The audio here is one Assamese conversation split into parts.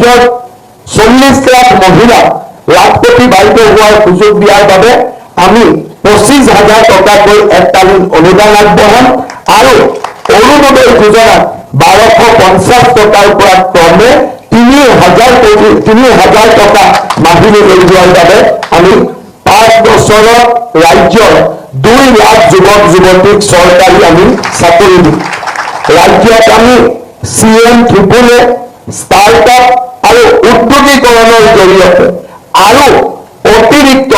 ৰাজ্যৰ 40 লাখ মহিলা লাখপতি বাইদেউ হোৱাৰ সুযোগ দিয়াৰ বাবে আমি 25,000 টকাকৈ এককালীন অনুদান আগবঢ়াম আৰু অৰুণোদয় যোজনাত 1250 টকাৰ পৰা ক্ৰমে 3,000 টকা মাহিলী লৈ যোৱাৰ বাবে আমি 5 বছৰত ৰাজ্যৰ 2 লাখ যুৱক যুৱতীক চৰকাৰী আমি চাকৰি দিম। ৰাজ্যত আমি CM-AAA ষ্টাৰ্টআপ আৰু উদ্যোগীকৰণৰ জৰিয়তে আৰু অতিৰিক্ত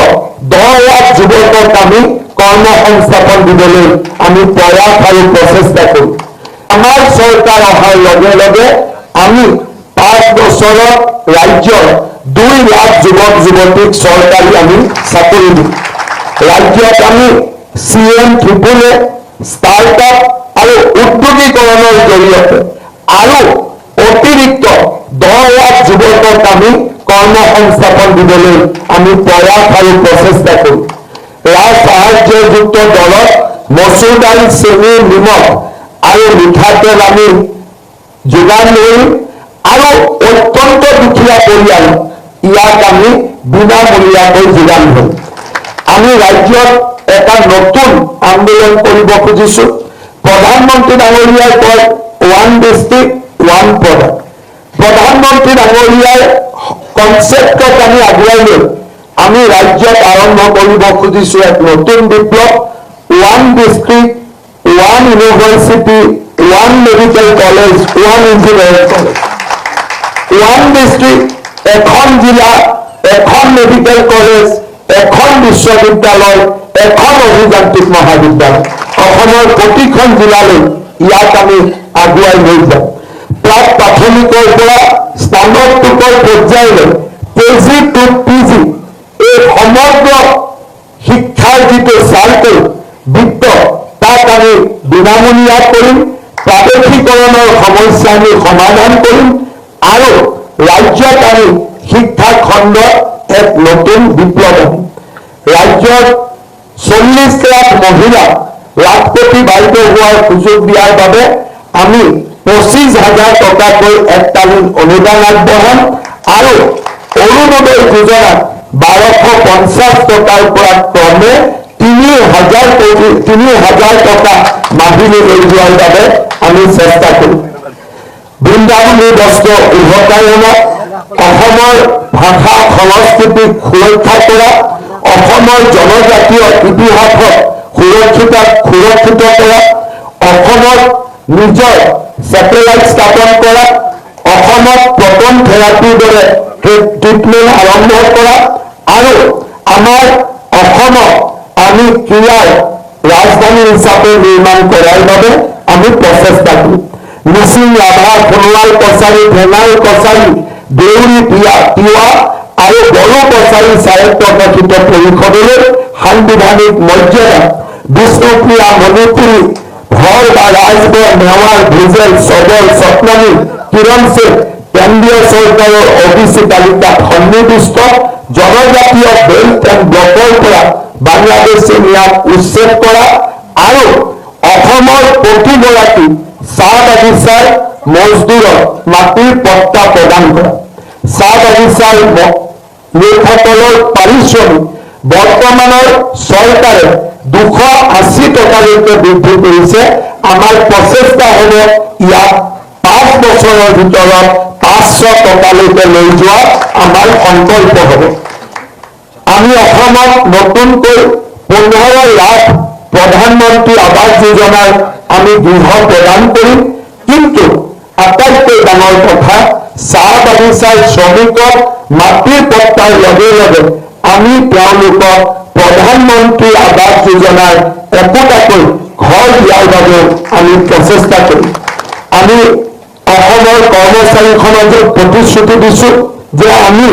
10 লাখ যুৱকক আমি কৰ্মসংস্থাপন দিবলৈ আমি প্ৰয়াস আৰু প্ৰচেষ্টা কৰিম। আমাৰ চৰকাৰ অহাৰ লগে লগে আমি 5 বছৰত ৰাজ্যৰ 2 লাখ যুৱক যুৱতীক চৰকাৰী আমি চাকৰি দিম। ৰাজ্যত আমি CM-AAA ষ্টাৰ্টআপ আৰু উদ্যোগীকৰণৰ জৰিয়তে আৰু অতিৰিক্ত 10 লাখ যুৱকক আমি কৰ্মসংস্থাপন দিবলৈ আমি প্ৰয়াস আৰু প্ৰচেষ্টা কৰিম। ৰাজ সাহায্যযুক্ত দলত মচুৰ দাইল, চেনি, নিমখ আৰু মিঠাতেল আমি যোগান ধৰিম আৰু অত্যন্ত দুখীয়া পৰিয়াল ইয়াক আমি বিনামূলীয়াকৈ যোগান ধৰিম। আমি ৰাজ্যত এটা নতুন আন্দোলন কৰিব খুজিছো। প্ৰধানমন্ত্ৰী ডাঙৰীয়াই কয় 1 ডিষ্ট্ৰিক্ট 1 প্ৰডাক্ট। প্ৰধানমন্ত্ৰী ডাঙৰীয়াৰ কনচেপ্টক আমি আগুৱাই লৈ আমি ৰাজ্যত আৰম্ভ কৰিব খুজিছো এক নতুন বিপ্লৱ। 1 district 1 university 1 medical college 1 engineering college. 1 district এখন জিলা, এখন মেডিকেল কলেজ, এখন বিশ্ববিদ্যালয়, এখন অভিযান্ত্ৰিক মহাবিদ্যালয়। অসমৰ প্ৰতিখন জিলালৈ ইয়াক আমি আগুৱাই লৈ যাম। প্ৰাক প্ৰাথমিকৰ পৰা স্নাতকোত্তৰ পৰ্যায়লৈ KG to PG এই সমগ্ৰ শিক্ষাৰ যিটো চাৰ্কেল বৃত্ত তাক আমি বিনামূলীয়া কৰিম। প্ৰাদেশিকৰণৰ সমস্যা আমি সমাধান কৰিম আৰু ৰাজ্যত আমি শিক্ষা খণ্ডত এক নতুন বিপ্লৱ আনিম। ৰাজ্যত 40 লাখ মহিলা লাখপতি বাইদেউ হোৱাৰ সুযোগ দিয়াৰ বাবে আমি 25,000 টকাকৈ এককালীন অনুদান আগবঢ়াম আৰু অৰুণোদয় যোজনাত 1250 টকাৰ পৰা ক্ৰমে 3,000 টকা মাহিলী লৈ যোৱাৰ বাবে আমি চেষ্টা কৰিম। বৃন্দাবনী বস্ত্ৰ উভতাই অনা, অসমৰ ভাষা সংস্কৃতিক সুৰক্ষা কৰা, অসমৰ জনজাতীয় ইতিহাসক সুৰক্ষিত কৰা, অসমত নিজৰ ছেটেলাইট স্থাপন কৰা, অসমত প্ৰটন থেৰাপিৰ দৰে ট্ৰিটমেণ্ট আৰম্ভ কৰা আৰু আমাৰ অসমক আমি ক্ৰীড়াৰ ৰাজধানী হিচাপে নিৰ্মাণ কৰাৰ বাবে আমি প্ৰচেষ্টা কৰিম। মিচিং, ৰাভা, সোণোৱাল কছাৰী, ধেমাল কছাৰী, দেউৰী, তিৱা আৰু বড়ো কছাৰী স্বায়ত্তশাসিত পৰিষদলৈ সাংবিধানিক মৰ্যাদা বিষ্ণুপ্ৰিয়া, মণিপুৰী, ভৰ বা ৰাজবৰ, মেৱাৰ, ভুজেল, চবৰ, সতনামী, কিৰণ সিং কেন্দ্ৰীয় চৰকাৰৰ OBC তালিকাত সন্নিৱিষ্ট জনজাতীয় বেল্ট এণ্ড ব্লকৰ পৰা বাংলাদেশী ন্যায় উচ্ছেদ কৰা আৰু অসমৰ প্ৰতিগৰাকী চাহ বাগিচাৰ মজদুৰক মাটিৰ পট্টা প্ৰদান কৰা। চাহ বাগিচাৰ লোকসকলৰ পাৰিশ্ৰমিক বৰ্তমানৰ চৰকাৰে 280 টকালৈকে বৃদ্ধি কৰিছে। আমাৰ প্ৰচেষ্টা হ'ব ইয়াক 5 বছৰৰ ভিতৰত 500 টকালৈকে লৈ যোৱা আমাৰ সংকল্প হ'ব। আমি অসমত নতুনকৈ 15 লাখ প্ৰধানমন্ত্ৰী আৱাস যোজনাৰ আমি গৃহ প্ৰদান কৰিম। কিন্তু আটাইতকৈ ডাঙৰ কথা, চাহ বাগিচাৰ শ্ৰমিকক মাটিৰ পট্টাৰ লগে লগে আমি তেওঁলোকক প্ৰধানমন্ত্ৰী আৱাস যোজনাৰ একোটাকৈ ঘৰ দিয়াৰ বাবে আমি প্ৰচেষ্টা কৰিম। আমি অসমৰ কৰ্মচাৰী সমাজক প্ৰতিশ্ৰুতি দিছো যে আমি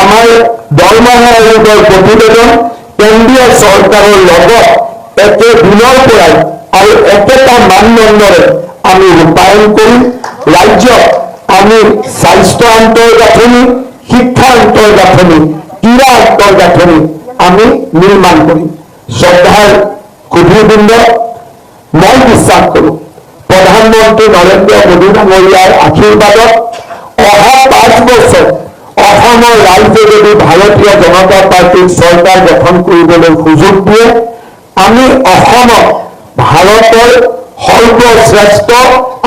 আমাৰ দৰমহা আয়োগৰ প্ৰতিবেদন কেন্দ্ৰীয় চৰকাৰৰ লগত একে দিনৰ পৰাই আৰু একেটা মানদণ্ডৰে আমি ৰূপায়ণ কৰিম। ৰাজ্যত আমি স্বাস্থ্য আন্তঃগাঁথনি, শিক্ষা আন্তঃগাঁথনি, ক্ৰীড়া আন্তঃগাঁথনি আমি নিৰ্মাণ কৰিম। শ্ৰদ্ধাৰ সুধীবৃন্দ, মই বিশ্বাস কৰোঁ প্ৰধানমন্ত্ৰী নৰেন্দ্ৰ মোদী ডাঙৰীয়াৰ আশীৰ্বাদত অহা 5 বছৰ অসমৰ ৰাইজে যদি ভাৰতীয় জনতা পাৰ্টিৰ চৰকাৰ গঠন কৰিবলৈ সুযোগ দিয়ে, আমি অসমক ভাৰতৰ সৰ্বশ্ৰেষ্ঠ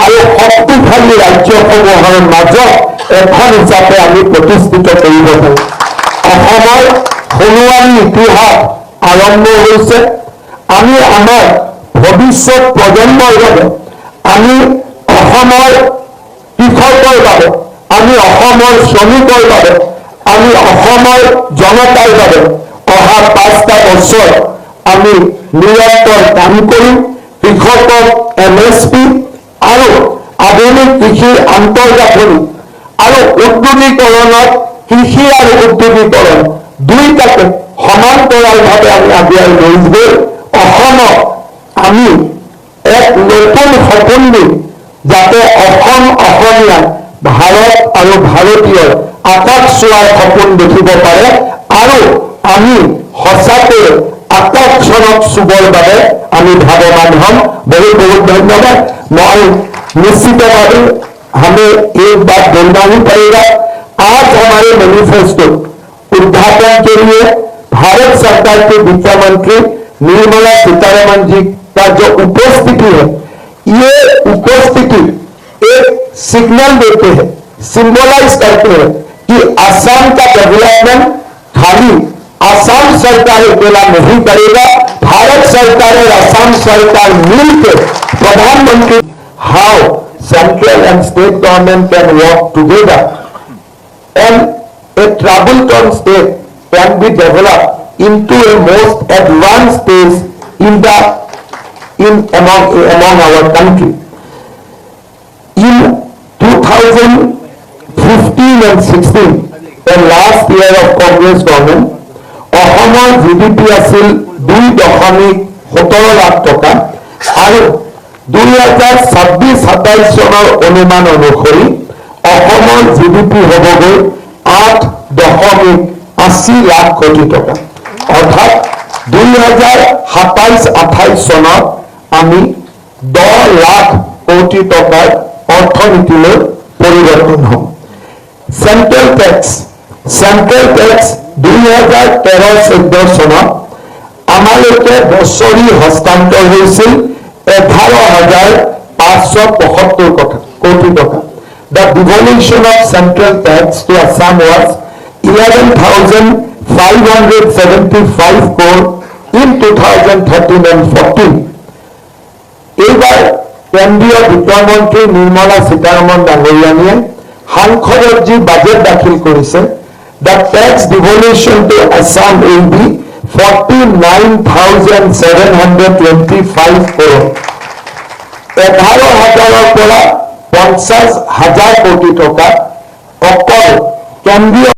আৰু শক্তিশালী ৰাজ্যসমূহৰ মাজত এখন হিচাপে আমি প্ৰতিষ্ঠিত কৰিব পাৰিম। অসমৰ সোণোৱালী ইতিহাস আৰম্ভ হৈছে। আমি আমাৰ ভৱিষ্যত প্ৰজন্মৰ বাবে, আমি অসমৰ কৃষকৰ বাবে, আমি অসমৰ শ্ৰমিকৰ বাবে, আমি অসমৰ জনতাৰ বাবে অহা 5টা বছৰ আমি নিৰন্তৰ কাম কৰিম। কৃষকক MSP আৰু আধুনিক কৃষিৰ আন্তঃগাঁথনি আৰু উদ্যোগীকৰণত কৃষি আৰু উদ্যোগীকৰণ দুইটাকে সমান্তৰালভাৱে আমি আগুৱাই লৈ গৈ অসমক আমি এক নতুন সপোন দিম, যাতে অসম অসমীয়া ভাৰত আৰু ভাৰতীয়ৰ আকাশ চোৱাৰ সপোন দেখিব পাৰে আৰু আমি সঁচাকৈ আকাশখনক চুবৰ বাবে আমি ভাৱবান হম। बहुत बहुत धन्यवाद। मैं निश्चितভাৱে हमें एक बात बोलना ही पड़ेगा। आज हमारे मैनिफेस्टो उद्घाटन के लिए भारत सरकार के वित्त मंत्री निर्मला सीतारमण जी का जो उपस्थिति है, ये उपस्थिति एक सिग्नल देते हैं, सिंबलाइज करते हैं कि असम का डेवलपमेंट खाली असम सरकार अकेला नहीं करेगा, भारत सरकार और असम सरकार मिलकर प्रधानमंत्री how central and state government can work together and a troubled state can be developed into a most advanced stage among our country. In 2015 and 16, the last year of Congress government, অসমৰ GDP আছিল 2.17 লাখ টকা আৰু 2026-27 চনৰ অনুমান অনুসৰি অসমৰ GDP হ'বগৈ 8.80 লাখ কোটি টকা। অৰ্থাৎ 2027-28 চনত আমি 10 লাখ কোটি টকাৰ অৰ্থনীতিলৈ পৰিৱৰ্তন হ'ম। চেন্ট্ৰেল টেক্স 2013-14 চনত আমালৈকে বছৰি হস্তান্তৰ হৈছিল 11,575 কোটি টকা। The devolution of central tax to Assam was 11,575 crore in 2013 and 14. এইবাৰ কেন্দ্ৰীয় বিত্তমন্ত্ৰী নিৰ্মলা সীতাৰমণ ডাঙৰীয়ানীয়ে সাংসদত যি বাজেট দাখিল কৰিছে, the tax devolution to Assam will be 49,725 crore. 11,000 পৰা 50,000 কোটি টকা অকল কেন্দ্ৰীয়